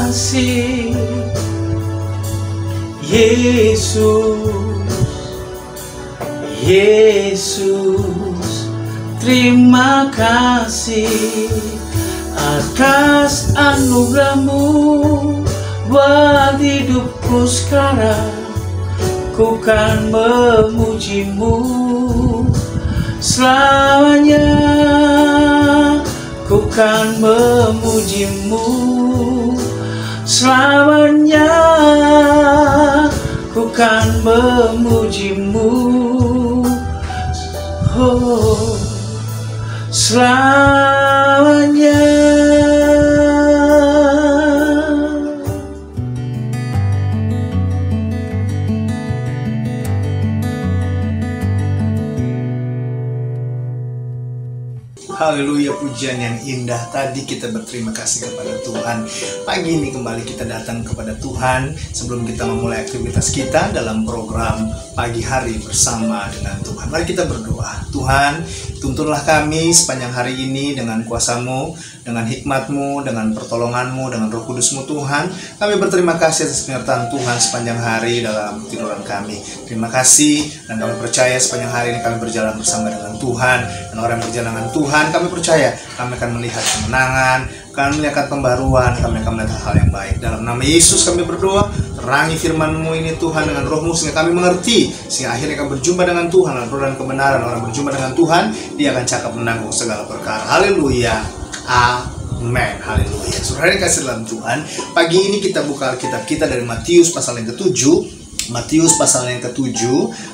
kasih Yesus, Yesus, terima kasih atas anugerah-Mu buat hidupku sekarang. Ku kan memuji-Mu selamanya, ku kan memuji-Mu selamanya, ku kan memuji-Mu selamanya. Haleluya, pujian yang indah. Tadi kita berterima kasih kepada Tuhan. Pagi ini kembali kita datang kepada Tuhan sebelum kita memulai aktivitas kita dalam program Pagi Hari Bersama dengan Tuhan. Mari kita berdoa. Tuhan, tuntunlah kami sepanjang hari ini dengan kuasa-Mu, dengan hikmat-Mu, dengan pertolongan-Mu, dengan Roh Kudus-Mu Tuhan. Kami berterima kasih atas penyertaan Tuhan sepanjang hari dalam tiduran kami. Terima kasih, dan kami percaya sepanjang hari ini kami berjalan bersama dengan Tuhan. Dan orang yang berjalan dengan Tuhan, kami percaya kami akan melihat kemenangan, kami melihat pembaruan, kami akan melihat hal yang baik. Dalam nama Yesus kami berdoa, terangi firman-Mu ini Tuhan dengan Roh-Mu sehingga kami mengerti, sehingga akhirnya kami berjumpa dengan Tuhan, dan roh dan kebenaran. Orang berjumpa dengan Tuhan, dia akan cakap menanggung segala perkara. Haleluya, amin, haleluya. Saudara yang kasih dalam Tuhan, pagi ini kita buka Alkitab kita dari Matius pasal yang ke-7. Matius pasal yang ke-7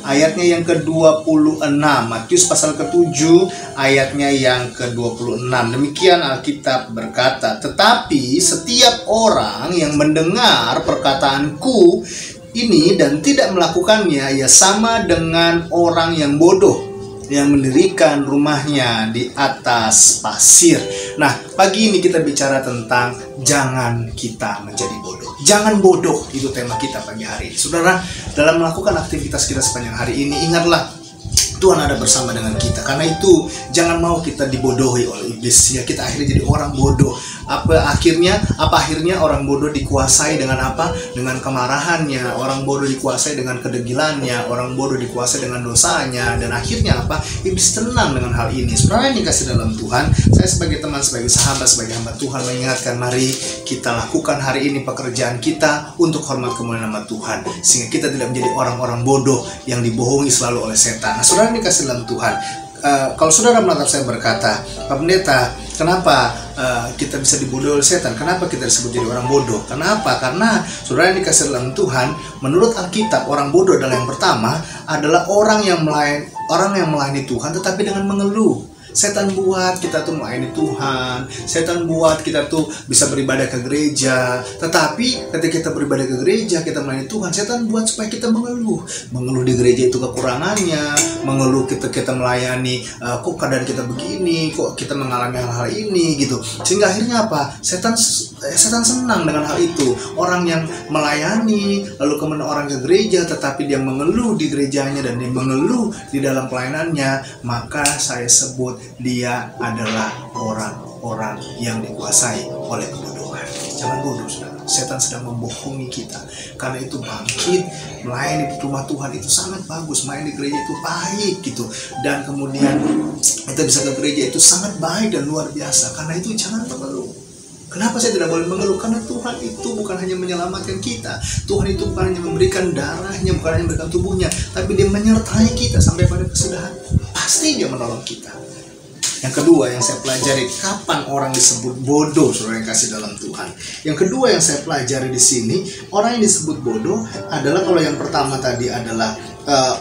ayatnya yang ke-26. Matius pasal ke-7 ayatnya yang ke-26. Demikian Alkitab berkata, tetapi setiap orang yang mendengar perkataanku ini dan tidak melakukannya, ia sama dengan orang yang bodoh yang mendirikan rumahnya di atas pasir. Nah, pagi ini kita bicara tentang jangan kita menjadi bodoh. Jangan bodoh, itu tema kita pagi hari ini. Saudara, dalam melakukan aktivitas kita sepanjang hari ini, ingatlah Tuhan ada bersama dengan kita. Karena itu, jangan mau kita dibodohi oleh iblis, ya kita akhirnya jadi orang bodoh. Apa akhirnya orang bodoh dikuasai dengan apa? Dengan kemarahannya. Orang bodoh dikuasai dengan kedegilannya. Orang bodoh dikuasai dengan dosanya. Dan akhirnya apa? Iblis tenang dengan hal ini. Saudara yang dikasih dalam Tuhan, saya sebagai teman, sebagai sahabat, sebagai hamba Tuhan mengingatkan, mari kita lakukan hari ini pekerjaan kita untuk hormat kemuliaan nama Tuhan, sehingga kita tidak menjadi orang-orang bodoh yang dibohongi selalu oleh setan. Nah, saudara yang dikasih dalam Tuhan, kalau saudara menatap saya berkata, Pak Pendeta, kenapa kita bisa dibodohi oleh setan? Kenapa kita disebut jadi orang bodoh? Kenapa? Karena saudara yang dikasih dalam Tuhan, menurut Alkitab, orang bodoh adalah yang pertama adalah orang yang melayani Tuhan tetapi dengan mengeluh. Setan buat kita tuh melayani Tuhan, setan buat kita tuh bisa beribadah ke gereja, tetapi ketika kita beribadah ke gereja, kita melayani Tuhan, setan buat supaya kita mengeluh di gereja itu kekurangannya, mengeluh kita melayani, kok keadaan kita begini, kok kita mengalami hal-hal ini gitu, sehingga akhirnya apa? Setan senang dengan hal itu. Orang yang melayani, lalu kemudian orang ke gereja, tetapi dia mengeluh di gerejanya dan dia mengeluh di dalam pelayanannya, maka saya sebut dia adalah orang-orang yang dikuasai oleh kebodohan. Jangan bodoh, saudara. Setan sedang membohongi kita. Karena itu bangkit, melayani di rumah Tuhan itu sangat bagus, melayani di gereja itu baik gitu. Dan kemudian kita bisa ke gereja itu sangat baik dan luar biasa. Karena itu jangan mengeluh. Kenapa saya tidak boleh mengeluh? Karena Tuhan itu bukan hanya menyelamatkan kita. Tuhan itu bukan hanya memberikan darahnya, bukan hanya memberikan tubuhnya, tapi dia menyertai kita sampai pada kesudahan. Pasti dia menolong kita. Yang kedua yang saya pelajari, kapan orang disebut bodoh, saudara yang kasih dalam Tuhan. Yang kedua yang saya pelajari di sini, orang yang disebut bodoh adalah, kalau yang pertama tadi adalah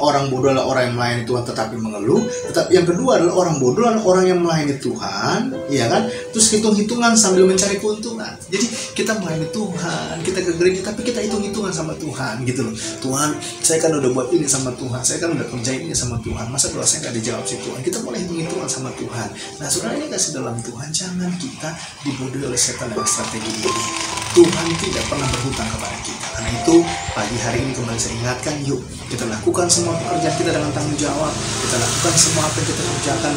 orang bodoh adalah orang yang melayani Tuhan tetapi mengeluh. Tetapi yang kedua adalah orang bodoh adalah orang yang melayani Tuhan, ya kan? Terus hitung-hitungan sambil mencari keuntungan. Jadi kita melayani Tuhan, kita ke gereja, tapi kita hitung-hitungan sama Tuhan, gitu loh. Tuhan, saya kan udah buat ini sama Tuhan, saya kan udah kerjain ini sama Tuhan. Masa doa saya nggak dijawab sih Tuhan? Kita mulai hitung-hitungan sama Tuhan. Nah, saudara ini kasih dalam Tuhan, jangan kita dibodohi oleh setan dengan strategi ini. Tuhan tidak pernah berhutang kepada kita. Karena itu pagi hari ini kembali saya ingatkan, yuk kita lakukan semua pekerjaan kita dengan tanggung jawab. Kita lakukan semua apa yang kita kerjakan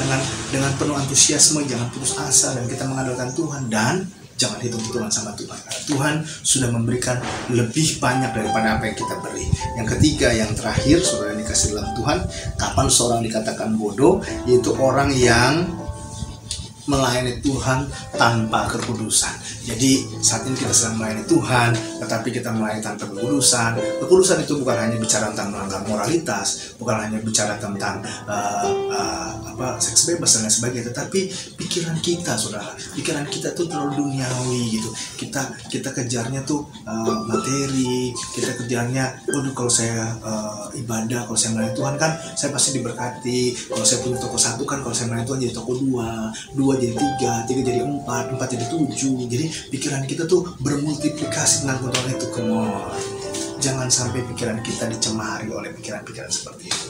dengan penuh antusiasme, jangan putus asa, dan kita mengandalkan Tuhan. Dan jangan hitung-hitungan sama Tuhan. Karena Tuhan sudah memberikan lebih banyak daripada apa yang kita beri. Yang ketiga, yang terakhir, saudara dikasih dalam Tuhan, kapan seorang dikatakan bodoh? Yaitu orang yang melayani Tuhan tanpa kekudusan. Jadi saat ini kita sedang melayani Tuhan, tetapi kita melayani tanpa kekudusan. Kekudusan itu bukan hanya bicara tentang melanggar moralitas, bukan hanya bicara tentang seks bebas dan lain sebagainya, tetapi pikiran kita, saudara, pikiran kita tuh terlalu duniawi gitu. Kita kejarnya tuh materi, kita kejarnya, waduh kalau saya ibadah, kalau saya melayani Tuhan kan saya pasti diberkati. Kalau saya punya toko 1 kan, kalau saya melayani Tuhan jadi toko 2 jadi 3 jadi 4 jadi 7. Jadi pikiran kita tuh bermultiplikasi tentang kebenaran itu. Jangan sampai pikiran kita dicemari oleh pikiran-pikiran seperti itu.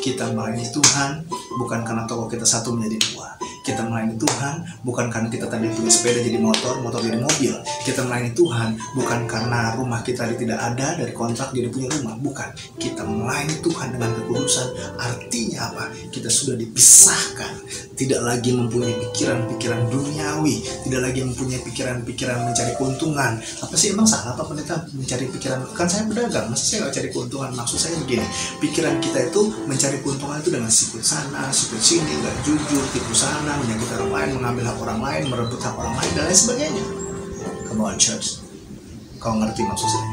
Kita melayani Tuhan bukan karena toko kita 1 menjadi 2. Kita melayani Tuhan bukan karena kita tadi punya sepeda jadi motor jadi mobil. Kita melayani Tuhan bukan karena rumah kita tidak ada, dari kontrak jadi punya rumah. Bukan. Kita melayani Tuhan dengan kekudusan. Artinya apa? Kita sudah dipisahkan. Tidak lagi mempunyai pikiran-pikiran duniawi. Tidak lagi mempunyai pikiran-pikiran mencari keuntungan. Apa sih, emang salah apa pendeta mencari pikiran? Kan saya berdagang, masa saya nggak cari keuntungan? Maksud saya begini, pikiran kita itu mencari keuntungan itu dengan sikut sana, sikut sini, nggak jujur, tipu sana, menyakiti orang lain, mengambil hak orang lain, merebut hak orang lain, dan lain sebagainya. Come on church, kau ngerti maksud saya?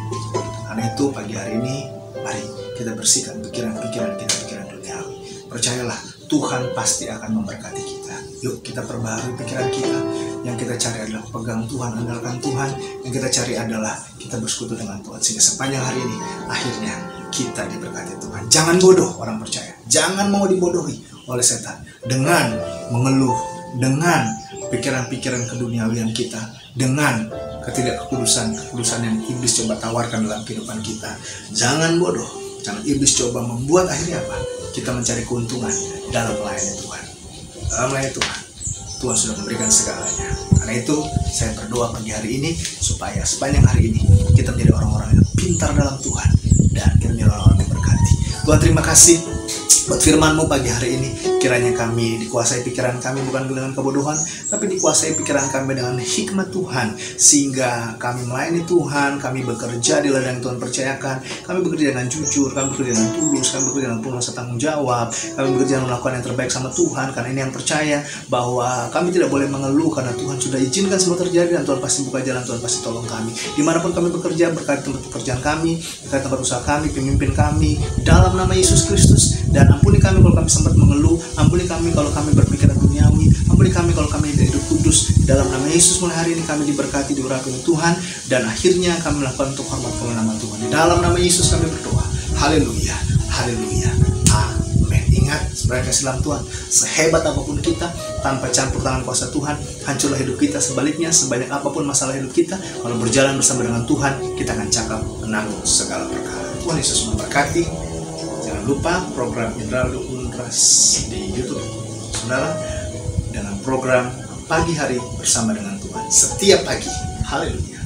Karena itu pagi hari ini, mari kita bersihkan pikiran-pikiran kita, pikiran duniawi. Percayalah, Tuhan pasti akan memberkati kita. Yuk kita perbaharui pikiran kita. Yang kita cari adalah pegang Tuhan, andalkan Tuhan. Yang kita cari adalah kita bersekutu dengan Tuhan. Sehingga sepanjang hari ini, akhirnya kita diberkati Tuhan. Jangan bodoh, orang percaya. Jangan mau dibodohi oleh setan dengan mengeluh, dengan pikiran-pikiran keduniawian kita, dengan ketidakkekudusan yang iblis coba tawarkan dalam kehidupan kita. Jangan bodoh. Jangan iblis coba membuat akhirnya apa? Kita mencari keuntungan dalam melayani Tuhan. Dalam melayani Tuhan, Tuhan sudah memberikan segalanya. Karena itu saya berdoa pagi hari ini supaya sepanjang hari ini kita menjadi orang-orang yang pintar dalam Tuhan dan kita menjadi orang-orang yang berkati. Tuhan, terima kasih buat firman-Mu pagi hari ini. Kiranya kami dikuasai pikiran kami bukan dengan kebodohan, tapi dikuasai pikiran kami dengan hikmat Tuhan, sehingga kami melayani Tuhan, kami bekerja di ladang Tuhan percayakan, kami bekerja dengan jujur, kami bekerja dengan tulus, kami bekerja dengan penuh rasa tanggung jawab, kami bekerja melakukan yang terbaik sama Tuhan. Karena ini yang percaya bahwa kami tidak boleh mengeluh, karena Tuhan sudah izinkan semua terjadi, dan Tuhan pasti buka jalan, Tuhan pasti tolong kami. Dimanapun kami bekerja, berkati tempat pekerjaan kami, berkati tempat usaha kami, pemimpin kami, dalam nama Yesus Kristus. Dan ampuni kami kalau kami sempat mengeluh, ampuni kami kalau kami berpikiran duniawi, ampuni kami kalau kami tidak hidup kudus. Dalam nama Yesus, mulai hari ini kami diberkati, diurapi oleh Tuhan, dan akhirnya kami melakukan untuk hormat kepada nama Tuhan. Di dalam nama Yesus kami berdoa. Haleluya, haleluya, amin. Ingat, sebenarnya kasih dalam Tuhan, sehebat apapun kita, tanpa campur tangan kuasa Tuhan, hancurlah hidup kita. Sebaliknya, sebanyak apapun masalah hidup kita, kalau berjalan bersama dengan Tuhan, kita akan cakap menanggung segala perkara. Tuhan Yesus memberkati. Jangan lupa program Indraldo Unras di YouTube, saudara, dengan program Pagi Hari Bersama dengan Tuhan setiap pagi. Haleluya.